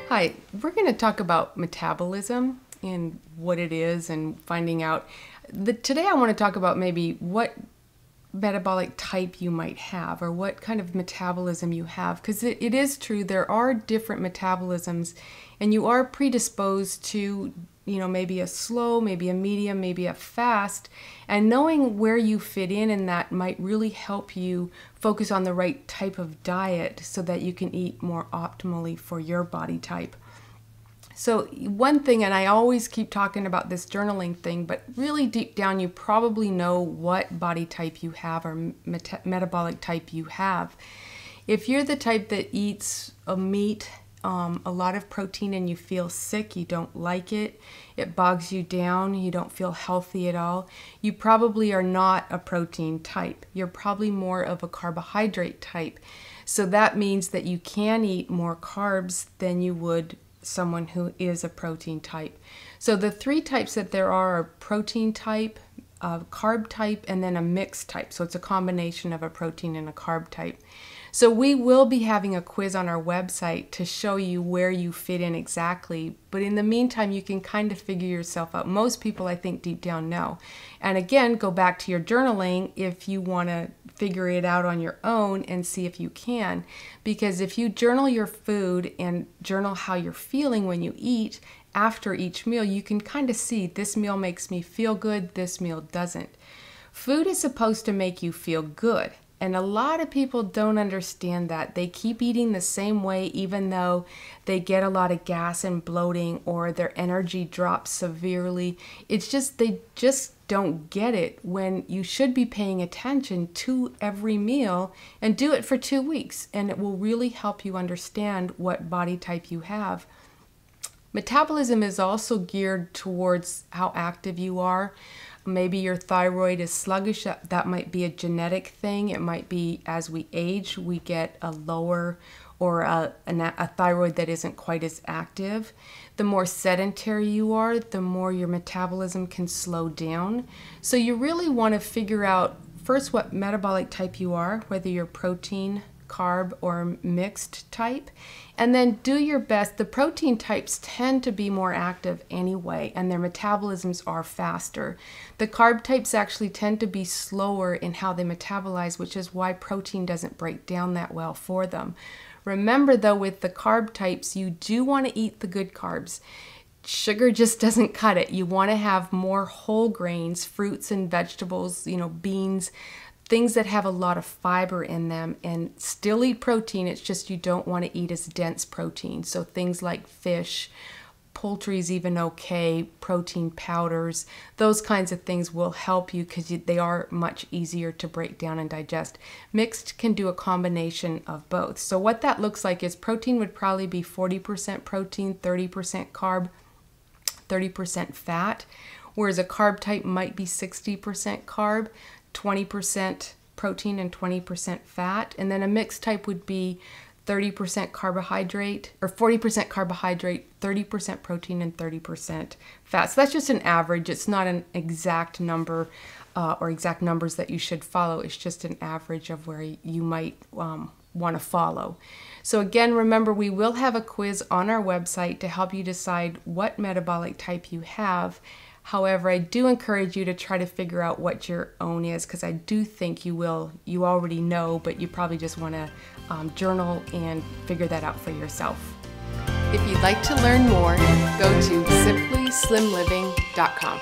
Hi, we're going to talk about metabolism and what it is and finding out. Today I want to talk about maybe what metabolic type you might have or what kind of metabolism you have, because it is true there are different metabolisms and you are predisposed to maybe a slow, maybe a medium, maybe a fast, and knowing where you fit in that might really help you focus on the right type of diet so that you can eat more optimally for your body type. So one thing, and I always keep talking about this journaling thing, but really deep down you probably know what body type you have or metabolic type you have. If you're the type that eats a meat, a lot of protein, and you feel sick, you don't like it, it bogs you down, you don't feel healthy at all, you probably are not a protein type. You're probably more of a carbohydrate type. So that means that you can eat more carbs than you would someone who is a protein type. So the three types that there are protein type, carb type, and then a mixed type. So it's a combination of a protein and a carb type. So we will be having a quiz on our website to show you where you fit in exactly. But in the meantime, you can kind of figure yourself out. Most people, I think, deep down know. And again, go back to your journaling if you want to figure it out on your own and see if you can. Because if you journal your food and journal how you're feeling when you eat after each meal, you can kind of see this meal makes me feel good, this meal doesn't. Food is supposed to make you feel good. And a lot of people don't understand that. They keep eating the same way even though they get a lot of gas and bloating or their energy drops severely. It's just they just don't get it when you should be paying attention to every meal and do it for 2 weeks. And it will really help you understand what body type you have. Metabolism is also geared towards how active you are. Maybe your thyroid is sluggish. That might be a genetic thing. It might be as we age, we get a lower or a thyroid that isn't quite as active. The more sedentary you are, the more your metabolism can slow down. So you really want to figure out first what metabolic type you are, whether you're protein, carb, or mixed type, and then do your best. The protein types tend to be more active anyway, and their metabolisms are faster. The carb types actually tend to be slower in how they metabolize, which is why protein doesn't break down that well for them. Remember though, with the carb types, you do want to eat the good carbs. Sugar just doesn't cut it. You want to have more whole grains, fruits and vegetables, beans, things that have a lot of fiber in them, and still eat protein. It's just you don't want to eat as dense protein. So things like fish, poultry is even okay, protein powders, those kinds of things will help you because they are much easier to break down and digest. Mixed can do a combination of both. So what that looks like is protein would probably be 40% protein, 30% carb, 30% fat, whereas a carb type might be 60% carb, 20% protein and 20% fat. And then a mixed type would be 30% carbohydrate or 40% carbohydrate, 30% protein and 30% fat. So that's just an average. It's not an exact number or exact numbers that you should follow. It's just an average of where you might want to follow. So again, remember, we will have a quiz on our website to help you decide what metabolic type you have. However, I do encourage you to try to figure out what your own is, because I do think you already know, but you probably just want to journal and figure that out for yourself. If you'd like to learn more, go to simplyslimliving.com.